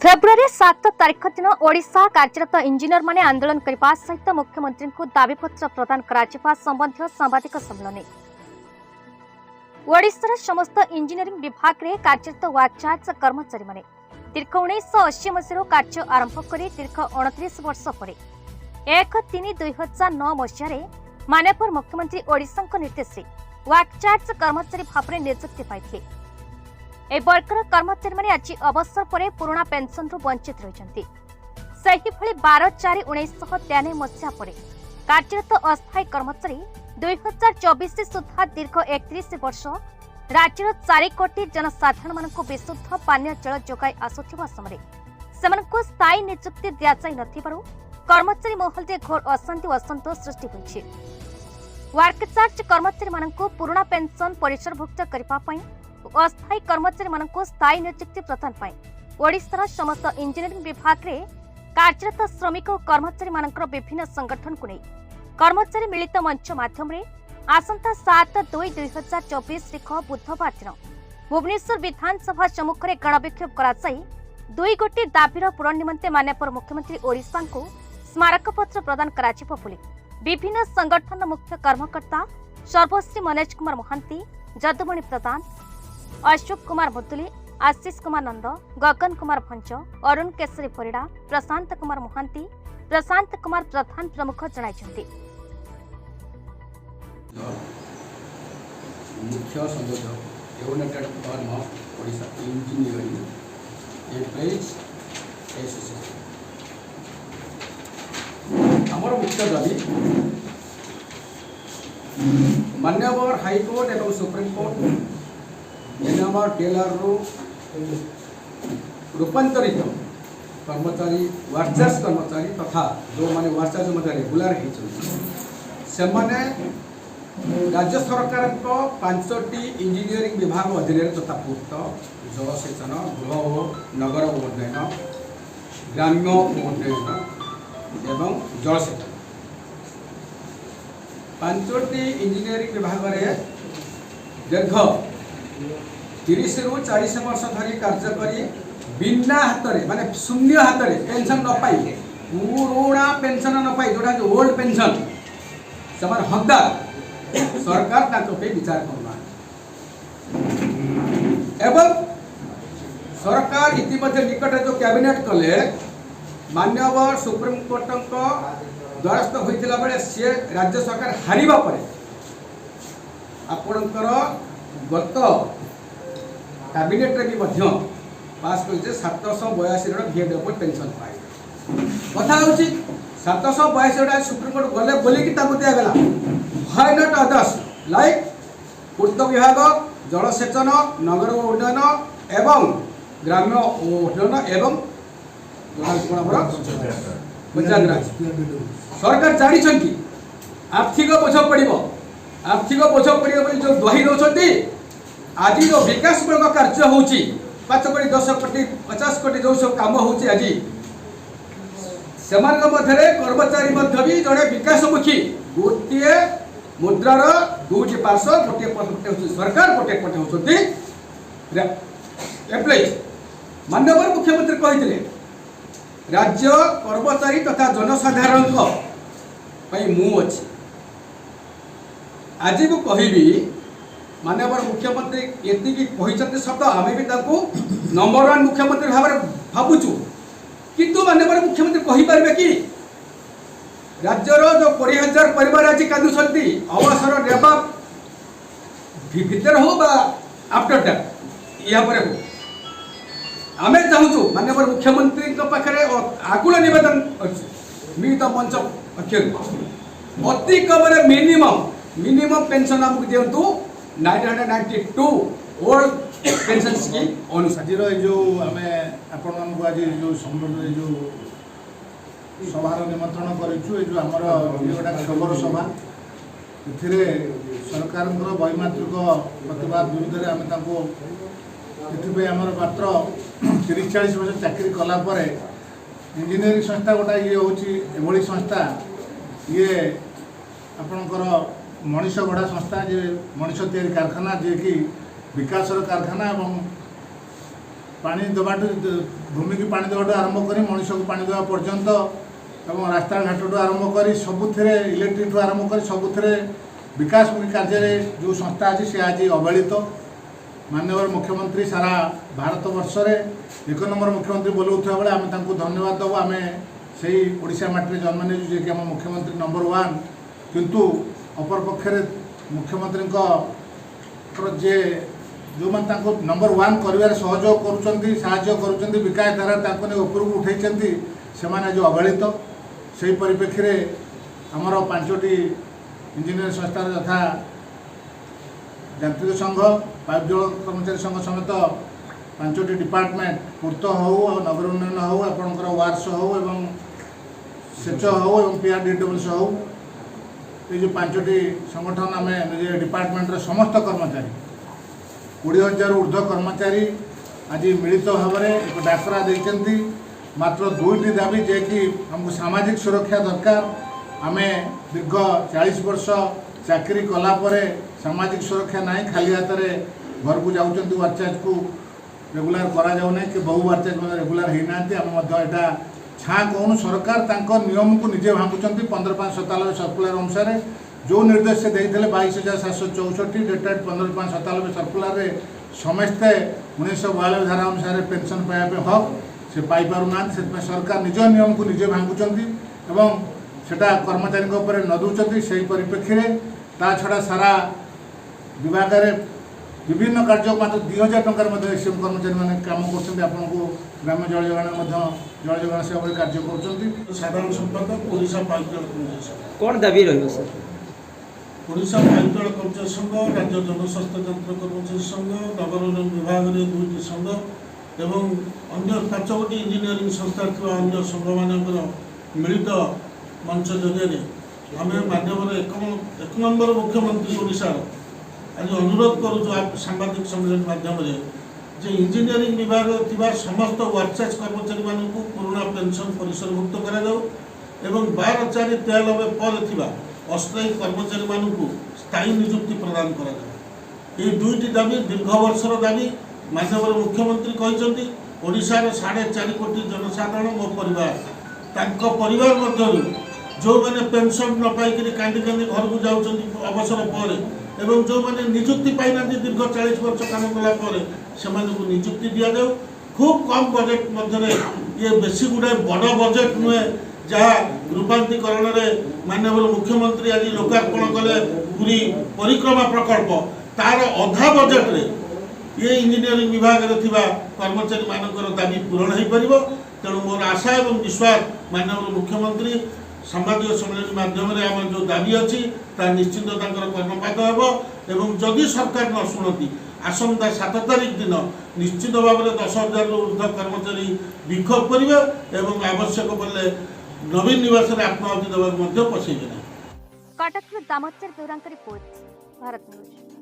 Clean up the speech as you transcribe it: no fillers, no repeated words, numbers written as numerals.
February 7 तारीख दिन ओडिशा कार्यरत इंजीनियर माने आंदोलन करने सहित मुख्यमंत्री को दाबीपत्र प्रदान करा संबंधी सांबादिक सम्मेलन। ओडिशार समस्त इंजीनियरिंग विभाग में कार्यरत वार्कचार्ज कर्मचारी माने दीर्घ 1980 मसीह कार्य आरंभ कर दीर्घ 29 वर्ष पर 1/3/2009 मसीह माननीय मुख्यमंत्री ओडिशा निर्देश वार्कचार्ज कर्मचारी भाव में नियुक्ति पाई। ए वर्गर कर्मचारी माने आज अवसर पर पुराना पेंशन रु वंचित रही। 12/4/1993 मसीहा पर कार्यरत अस्थायी कर्मचारी 2024 सुधा दीर्घ 31 वर्ष राज्यर 4 कोटी जनसाधारण मानक विशुद्ध पानीय जल जोगाई आसुथिबा समय सेमानकु स्थायी नियुक्ति दिया जाय नथिबारु कर्मचारी महल में घोर अशांति असंतोष सृष्टि होइछि। वार्कचार्ज कर्मचारी मानकु पुराना पेंशन परिसरभुक्त करबा पई अस्थायी कर्मचारी मानकु स्थायी नियुक्ति प्रदान पाई ओडिशार समस्त इंजीनियरिंग विभाग में कार्यरत श्रमिक और कर्मचारी मानकर विभिन्न संगठन को नहीं कर्मचारी मिलित मंच माध्यम आसंता 7/2/2024 तारीख बुधवार दिन भुवनेश्वर विधानसभा सम्मुख में गणविक्षोभ कराई 2 गोटी दाबीर पूरण निमंते माननीय मुख्यमंत्री ओडिशा को स्मारकपत्र प्रदान कराजिबो बोली विभिन्न संगठन मुख्य कर्मकर्ता सर्वश्री मनोज कुमार महांती, जदुमणि प्रधान, अशोक कुमार मुदुली, आशीष कुमार नंद, गगन कुमार भंज, अरुण केशरी परिड़ा, प्रशांत कुमार महांती, प्रशांत कुमार प्रधान प्रमुख जणाइछन्ति। मुख्य संयोजक United firm of Odisha engineering employees association हमर मुख्य दाबी माननीय हाईकोर्ट एवं सुप्रीम कोर्ट एनएमआर टेलर रूपांतरित कर्मचारी वार्कचार्ज कर्मचारी तथा जो माने वार्कचार्ज मध्य रेगुलर होने राज्य सरकार को 5टी इंजीनियरिंग विभाग अधीन तथा पूर्त जलसेचन, गृह और नगर उन्नयन, ग्राम्य उन्नयन एवं जलसेचन 5टी इंजीनियरिंग विभाग में दीर्घ 30 रु 40 वर्ष धरी कार्य करी बिना हाथ में माने शून्य हाथ में पेंशन न पाई पुराना पेंशन न पाई जोटा जो ओल्ड पेंशन से हकदार सरकार विचार करना एवं सरकार इतिमध्य निकट जो कैबिनेट कले माननीय सुप्रीम कोर्ट द्वारस्थ होता बेले सी राज्य सरकार हारिबा परे आपणकर गत कैबिनेट रे भी पास कर 782 जन VAW पेंशन पाए कथा हूँ 782 सुप्रीम कोर्ट गले बोलिकी दिगला व्हाई नॉट अदर्स लाइक पूर्त विभाग, जलसेचन, नगर उन्नयन एवं ग्राम्य उन्नयन एवं पंचायत राज सरकार जानी आर्थिक बोझ पड़ो आर्थिक बोझ पड़ो जो दही दौरान आज जो विकासमूलक कार्य हो 5 कोटी 10 कोटी 50 कोटी जो सब कम हो आज से कर्मचारी भी जड़े विकासमुखी गोटे मुद्रार 2टी पार्श्व गोटे पटे सरकार गोटे पटे होती एम्प्लॉइज। माननीय मुख्यमंत्री कहते राज्य कर्मचारी तथा जनसाधारण मु अच्छी आज को कहबी माननीय मुख्यमंत्री ये शब्द आम भी नंबर 1 मुख्यमंत्री भाव में भावुचु किंतु माननीय मुख्यमंत्री कहीपर कि राज्यर जो 20,000 परिवार आज कांदुंट अवसर नेबा भीतर हो आफ्टर दैट या हो आम चाहूँ माननीय मुख्यमंत्री पाखे आकुल नवेदन मिलित मंच पक्षर अति कम मिनिमम पेंशन आमको दिंतु 992 ओल्ड पेंशन स्कीम अनुसार आज जो आम आपण आज जो संबंध जो सभार निमंत्रण करूँ आमर गोटा खबर सभा ए सरकार वैमात्रिक प्रतिवाद विरुद्ध आम आमर मात्र 30-40 वर्ष चाकरी कलापर इंजीनियरिंग संस्था गोटा ये हूँ संस्था ये आपणकर मनीष गढ़ा संस्था जे मनीष तैयारी कारखाना जे कि विकासर कारखाना एवं ପାଣି ଦେବାଠୁ ଭୂମିକି ପାଣି ଦେବାଠୁ ଆରମ୍ଭ କରି ମଣିଷକୁ ପାଣି ଦେବା ପର୍ଯ୍ୟନ୍ତ ଏବଂ ରାସ୍ତାଘାଟଠୁ ଆରମ୍ଭ କରି ସବୁଥିରେ ଇଲେକ୍ଟ୍ରିଠୁ ଆରମ୍ଭ କରି ସବୁଥିରେ ବିକାଶମୁଖୀ କାର୍ଯ୍ୟରେ ଯେଉଁ ସଂସ୍ଥା ଅଛି ସେ ଆଜି ଅବହେଳିତ। ମାନ୍ୟବର ମୁଖ୍ୟମନ୍ତ୍ରୀ ସାରା ଭାରତ ବର୍ଷରେ 1 ନମ୍ବର ମୁଖ୍ୟମନ୍ତ୍ରୀ ବୋଲାଉଥିବା ବେଳେ ଆମେ ତାଙ୍କୁ ଧନ୍ୟବାଦ ଦେବୁ। ଆମେ ସେଇ ଓଡ଼ିଶା ମାଟିରେ ଜନ୍ମ ନେଇଛୁ ଯିଏକି ଆମ ମୁଖ୍ୟମନ୍ତ୍ରୀ ନମ୍ବର 1। କିନ୍ତୁ ଅପରପକ୍ଷରେ ମୁଖ୍ୟମନ୍ତ୍ରୀଙ୍କର ଯେ ଯେଉଁମାନେ ତାଙ୍କୁ ନମ୍ବର 1 କରିବାରେ ସହଯୋଗ କରୁଛନ୍ତି, ସାହାଯ୍ୟ କରୁଛନ୍ତି, ବିକାଶ ଧାରା ତାଙ୍କୁ ନେଇ ଉପରକୁ ଉଠାଇଛନ୍ତି, ସେମାନେ ଆଜି ଅବହେଳିତ। ସେହି ପରିପ୍ରେକ୍ଷୀରେ ଆମର 5ଟି ଇଞ୍ଜିନିୟରିଂ ସଂସ୍ଥାର ଯଥା ଯାନ୍ତ୍ରିକ ସଂଘ, ପାଇପ୍ ଜଳ କର୍ମଚାରୀ ସଂଘ ସମେତ 5ଟି ଡିପାର୍ଟମେଣ୍ଟ ପୂର୍ତ୍ତ ହେଉ ଆଉ ନଗର ଉନ୍ନୟନ ହେଉ, ଆପଣଙ୍କର ୱାର୍ସ ହେଉ ଏବଂ ସେଚ ହେଉ ଏବଂ PRDWS ହେଉ, এই যে 5টি সংগঠন আমি নিজ ডিপার্টমেন্টর সমস্ত কর্মচারী 20,000 ঊর্ধ্ব কর্মচারী আজ মিলিত ভাবে এক ডাকরা দিয়েছেন। মাত্র 2টি দাবি যে কি আমি সামাজিক সুরক্ষা দরকার। আমি দীর্ঘ 40 বর্ষ চাকরি কলাপরে সামাজিক সুরক্ষা নাই, খালি হাতের ঘরকু যাচ্ছেন ওয়ার্চার্জকু রেগুলার করা যাও না কি বহু ওয়ার্চার্জ মানে রেগুলার হয়ে না। আমি এটা ছাঁ কৌন সরকার তাঁর নিয়মକୁ ନିଜେ ଭାଙ୍ଗୁଛନ୍ତି। 15/5/97 ସର୍କୁଲାର ଅନୁସାରେ ଯେଉଁ ନିର୍ଦ୍ଦେଶ ସେ ଦେଇଥିଲେ 22,764 ଡେଟେଡ୍ 15/5/97 ସର୍କୁଲାରରେ ସମସ୍ତେ 1992 ଧାରା ଅନୁସାରେ ପେନସନ୍ ପାଇବା ପାଇଁ ହକ୍ ସେ ପାଇପାରୁନାହାନ୍ତି। ସେଥିପାଇଁ ସରକାର ନିଜ ନିୟମକୁ ନିଜେ ଭାଙ୍ଗୁଛନ୍ତି ଏବଂ ସେଟା କର୍ମଚାରୀଙ୍କ ଉପରେ ନ ଦେଉଛନ୍ତି। ସେହି ପରିପ୍ରେକ୍ଷୀରେ ତା ଛଡ଼ା ସାରା ବିଭାଗରେ বিভিন্ন কার্য মাত্র 2,000 টাকার মধ্যে এসএম কর্মচারী মানে কাম করছেন। আপনার গ্রাম্য জল যোগাণ জল যোগাণ সেবা কার্য করছেন। সাধারণ সম্পাদক ওড়িশা পাইপ জল কর্মচারী সংঘ। কোন দাবি রহব স্যার? ওড়িশা পাইপ জল কর্মচারী সংঘ, রাজ্য জনস্বাস্থ্য যন্ত্র কর্মচারী সংঘ, নগর উন্নয়ন বিভাগের 2টি সংঘ এবং অন্য 5টি ইঞ্জিনিয়ারিং সংস্থার থাকা অন্য সংঘମାନଙ୍କର মিলিত মঞ্চ জরিয়ে আমি মাধ্যমে 1 নম্বর মুখ্যমন্ত্রী ওড়িশার আজ অনুরোধ করুଛୁ সাংবাদিক সম্মেলন মাধ্যমে যে ইঞ্জিনিয়ারিং বিভাগে থাকা সমস্ত ওয়ার্কচার্জ কর্মচারী মানুষ পুরোনা পেনশন পরিসরভুক্ত করা যাও এবং 12/4/93 পরে থাকা অস্থায়ী কর্মচারী মানুষ স্থায়ী নিযুক্তি প্রদান করা যাও। এই 2টি দাবি দীর্ঘ বর্ষর দাবি। মাননীয় মুখ্যমন্ত্রী କହିଛନ୍ତି ওড়িশার 4.5 কোটি জনসাধারণ ମୋ পরিবার ତାଙ୍କ ପରିବାର ମଧ୍ୟରୁ ଯେଉଁମାନେ পেনশন ନ ପାଇକରି କାନ୍ଦି କାନ୍ଦି ଘରକୁ ଯାଉଛନ୍ତି ଅବସର ପରେ এবং ଯେଉଁମାନେ ନିଯୁକ୍ତି ପାଇନାହାନ୍ତି ଦୀର୍ଘ 40 ବର୍ଷ କାମ କଲା ପରେ ସେମାନଙ୍କୁ ନିଯୁକ୍ତି ଦିଆଯାଉ। খুব কম ବଜେଟ୍ ମଧ୍ୟରେ ଇଏ ବେଶୀ ଗୁଡ଼ାଏ ବଡ଼ ବଜେଟ୍ ନୁହେଁ ଯାହା ରୂପାନ୍ତରୀକରଣରେ ମାନ୍ୟବର ମୁଖ୍ୟମନ୍ତ୍ରୀ ଆଜି ଲୋକାର୍ପଣ କଲେ ପୁରୀ ପରିକ୍ରମା ପ୍ରକଳ୍ପ, ତାର ଅଧା ବଜେଟ୍ରେ ଇଏ ଇଞ୍ଜିନିୟରିଂ ବିଭାଗରେ ଥିବା କର୍ମଚାରୀମାନଙ୍କର ଦାବି ପୂରଣ ହୋଇପାରିବ। ତେଣୁ ମୋର ଆଶା ଏବଂ ବିଶ୍ୱାସ ମାନ୍ୟବର ମୁଖ୍ୟମନ୍ତ୍ରୀ সাংবাদিক সম্মেলন মাধ্যমে আমার যে দাবি আছে তা নিশ্চিত তাঁর কর্ণপাত হব এবং যদি সরকার ন শুণতি আসন্তা 7 তারিখ দিন নিশ্চিত ভাবে 10,000 ঊর্ধ্ব কর্মচারী বিক্ষোভ করবে এবং আবশ্যক পড়লে নবীন নিবাসের আত্মাহুতি দেওয়ার মধ্যে পছাইবে না। কটকর দামোদর গৌরাঙ্ক রিপোর্ট, भारत न्यूज।